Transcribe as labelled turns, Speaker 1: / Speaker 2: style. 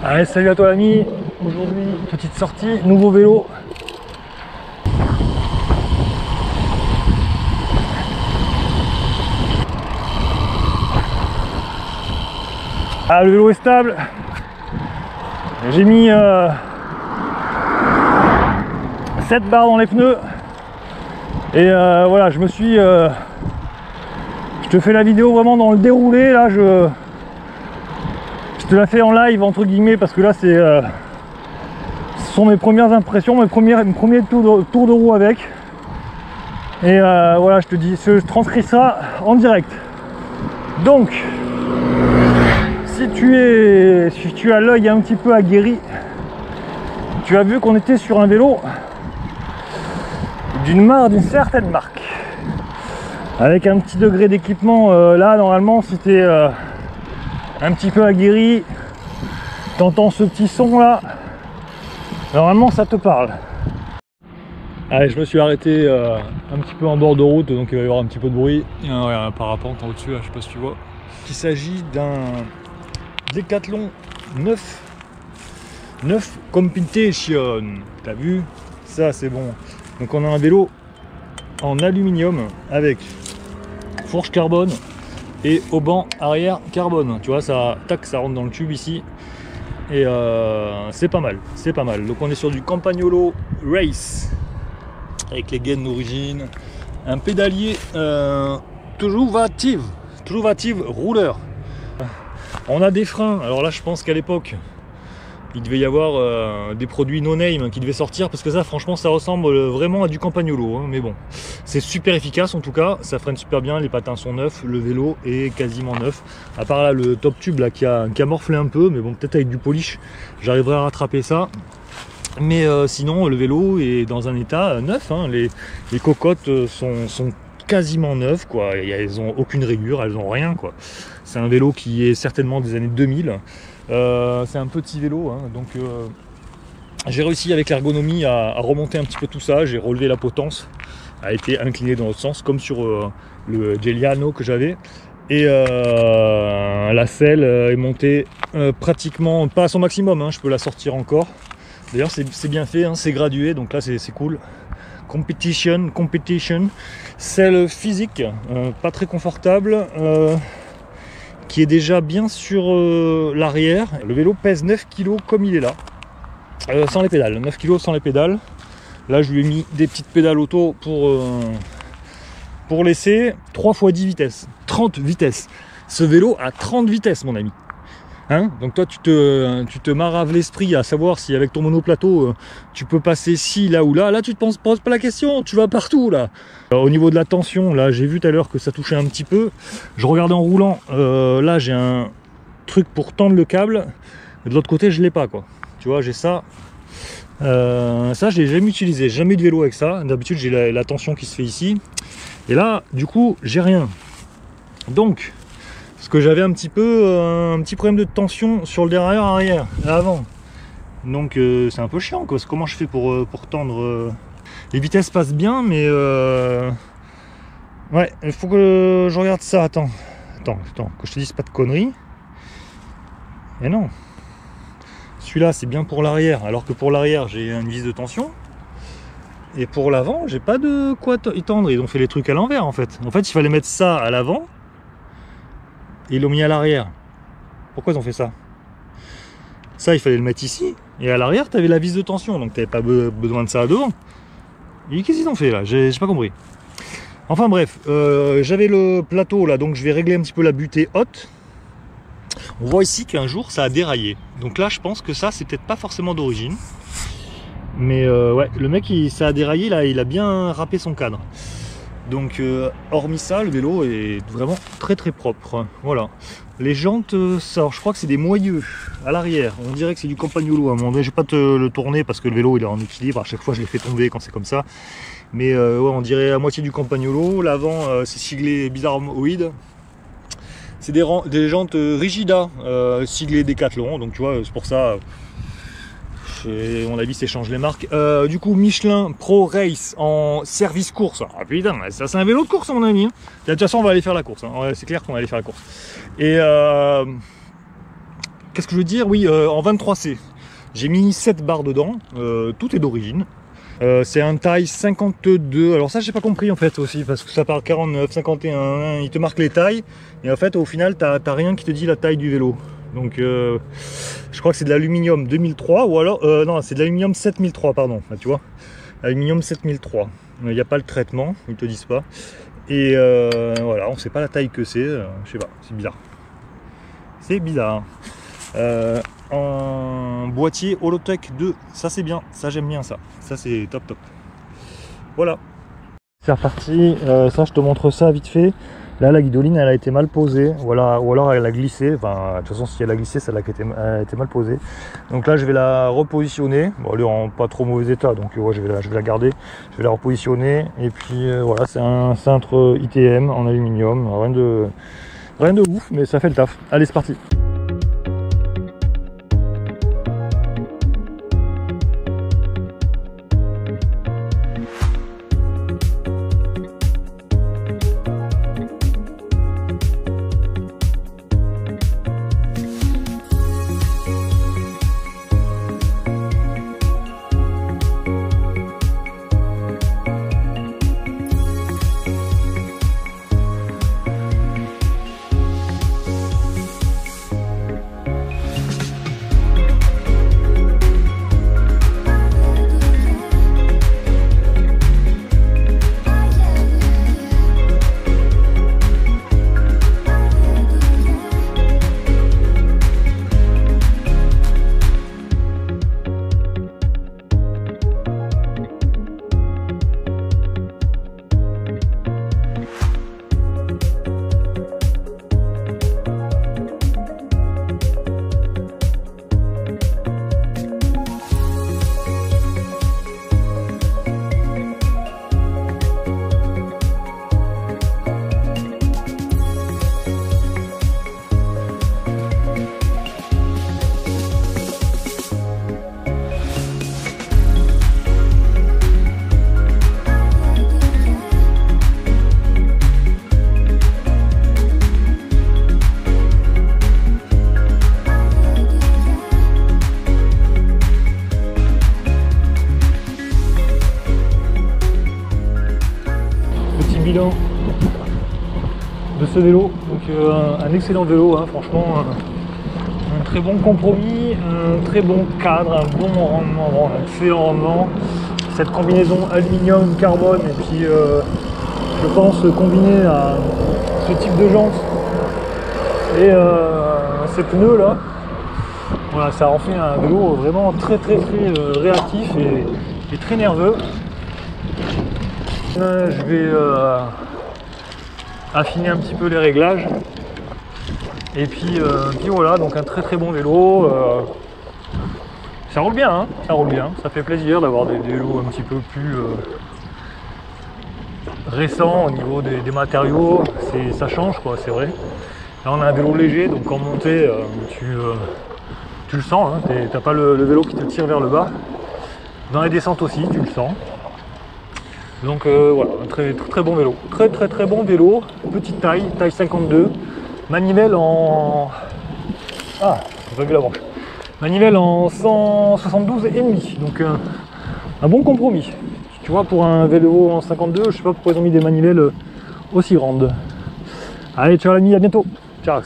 Speaker 1: Allez, salut à toi l'ami. Aujourd'hui, petite sortie, nouveau vélo. Ah, le vélo est stable. J'ai mis 7 barres dans les pneus. Et voilà, je me suis... je te fais la vidéo vraiment dans le déroulé. Là, je te la fais en live, entre guillemets, parce que là, c'est... ce sont mes premières impressions, mes premiers tours de roue avec. Et voilà, je te dis, je transcris ça en direct. Donc... Si tu as l'œil un petit peu aguerri, tu as vu qu'on était sur un vélo d'une certaine marque, avec un petit degré d'équipement. Là normalement, si tu es un petit peu aguerri, t'entends ce petit son là, normalement ça te parle. Allez, je me suis arrêté un petit peu en bord de route, donc il va y avoir un petit peu de bruit. Il y a un parapente en au-dessus, je sais pas si tu vois. Il s'agit d'un Decathlon 9 Competition. T'as vu? Ça c'est bon. Donc on a un vélo en aluminium avec fourche carbone et auban arrière carbone. Tu vois, ça, tac, ça rentre dans le tube ici. Et c'est pas mal, c'est pas mal. Donc on est sur du Campagnolo Race avec les gaines d'origine, un pédalier toujours active rouleur. On a des freins. Alors là, je pense qu'à l'époque, il devait y avoir des produits no-name qui devaient sortir, parce que ça, franchement, ça ressemble vraiment à du Campagnolo, hein. Mais bon, c'est super efficace en tout cas, ça freine super bien, les patins sont neufs, le vélo est quasiment neuf. À part là, le top tube là qui a morflé un peu, mais bon, peut-être avec du polish, j'arriverai à rattraper ça. Mais sinon, le vélo est dans un état neuf, hein. Les cocottes sont quasiment neuves, quoi. Elles ont aucune rayure, elles ont rien, quoi. C'est un vélo qui est certainement des années 2000. C'est un petit vélo, hein, donc j'ai réussi avec l'ergonomie à remonter un petit peu tout ça. J'ai relevé la potence, a été incliné dans l'autre sens, comme sur le Giuliano que j'avais. Et la selle est montée pratiquement pas à son maximum, hein. Je peux la sortir encore. D'ailleurs c'est bien fait, hein, c'est gradué, donc là c'est cool. Competition, selle physique, pas très confortable, qui est déjà bien sur l'arrière. Le vélo pèse 9 kg comme il est là, sans les pédales, 9 kg sans les pédales. Là je lui ai mis des petites pédales auto pour laisser 3 x 10 vitesses, 30 vitesses. Ce vélo a 30 vitesses, mon ami. Hein, donc toi tu te maraves l'esprit à savoir si avec ton monoplateau tu peux passer ci, là ou là. Là tu te poses pas la question, tu vas partout là. Au niveau de la tension, là j'ai vu tout à l'heure que ça touchait un petit peu. Je regardais en roulant, là j'ai un truc pour tendre le câble. De l'autre côté je l'ai pas, quoi. Tu vois, j'ai ça. Ça je l'ai jamais utilisé, jamais eu de vélo avec ça. D'habitude j'ai la tension qui se fait ici. Et là du coup j'ai rien. Donc parce que j'avais un petit problème de tension sur le derrière arrière, l'avant. Donc c'est un peu chiant, quoi. Comment je fais pour tendre les vitesses passent bien, mais ouais, il faut que je regarde ça. Attends, que je te dise pas de conneries. Et non, celui-là c'est bien pour l'arrière, alors que pour l'arrière j'ai une vis de tension. Et pour l'avant, j'ai pas de quoi y tendre. Ils ont fait les trucs à l'envers en fait. En fait, il fallait mettre ça à l'avant. Et ils l'ont mis à l'arrière. Pourquoi ils ont fait ça? Ça, il fallait le mettre ici. Et à l'arrière, tu avais la vis de tension. Donc, tu n'avais pas besoin de ça à devant. Et qu'est-ce qu'ils ont fait là? J'ai pas compris. Enfin bref, j'avais le plateau là. Donc, je vais régler un petit peu la butée haute. On voit ici qu'un jour, ça a déraillé. Donc là, je pense que ça, c'est peut-être pas forcément d'origine. Mais ouais, le mec, ça a déraillé là. Il a bien râpé son cadre. Donc hormis ça, le vélo est vraiment très très propre. Voilà. Les jantes, ça, je crois que c'est des moyeux à l'arrière. On dirait que c'est du Campagnolo à un moment donné. Je vais pas te le tourner parce que le vélo il est en équilibre. À chaque fois je les fais tomber quand c'est comme ça. Mais ouais, on dirait à moitié du Campagnolo. L'avant c'est siglé Bizarroid. C'est des jantes Rigida siglées Decathlon. Donc tu vois, c'est pour ça. À mon avis, s'échange les marques. Du coup, Michelin Pro Race en service course. Ah putain, ça c'est un vélo de course, à mon ami. Hein. De toute façon, on va aller faire la course. Hein. C'est clair qu'on va aller faire la course. Et qu'est-ce que je veux dire? Oui, en 23C. J'ai mis 7 barres dedans, tout est d'origine. C'est un taille 52, alors ça j'ai pas compris en fait aussi, parce que ça part 49, 51, il te marque les tailles, et en fait au final t'as rien qui te dit la taille du vélo. Donc je crois que c'est de l'aluminium 2003, ou alors, non c'est de l'aluminium 7003, pardon, là, tu vois, aluminium 7003. Il n'y a pas le traitement, ils te disent pas. Et voilà, on sait pas la taille que c'est, je sais pas, c'est bizarre. C'est bizarre. En boîtier Holotech 2, ça c'est bien, ça j'aime bien ça c'est top top. Voilà, c'est reparti. Ça je te montre ça vite fait. Là la guidoline elle a été mal posée, voilà, ou alors elle a glissé, enfin de toute façon si elle a glissé celle-là qui elle a été mal posée. Donc là je vais la repositionner, bon elle est en pas trop mauvais état donc ouais, je vais la garder, je vais la repositionner et puis voilà, c'est un cintre ITM en aluminium, rien de ouf mais ça fait le taf. Allez c'est parti. Bilan de ce vélo, donc un excellent vélo, hein, franchement, un très bon compromis, un très bon cadre, un bon rendement, un excellent rendement. Cette combinaison aluminium carbone et puis je pense combiné à ce type de jantes et ces pneus là, voilà, ça en fait un vélo vraiment très réactif et très nerveux. Je vais affiner un petit peu les réglages et puis voilà, donc un très bon vélo. Ça roule bien, hein, ça roule bien, ça fait plaisir d'avoir des vélos un petit peu plus récents au niveau des matériaux, ça change quoi, c'est vrai. Là on a un vélo léger, donc en montée tu le sens, hein, t'as pas le vélo qui te tire vers le bas. Dans les descentes aussi tu le sens. Donc voilà, un très bon vélo, très bon vélo, petite taille 52, manivelle en... Ah, j'ai pas vu la branche. Manivelle en 172,5, donc un bon compromis. Tu vois, pour un vélo en 52, je sais pas pourquoi ils ont mis des manivelles aussi grandes. Allez, ciao l'ami, à bientôt, ciao.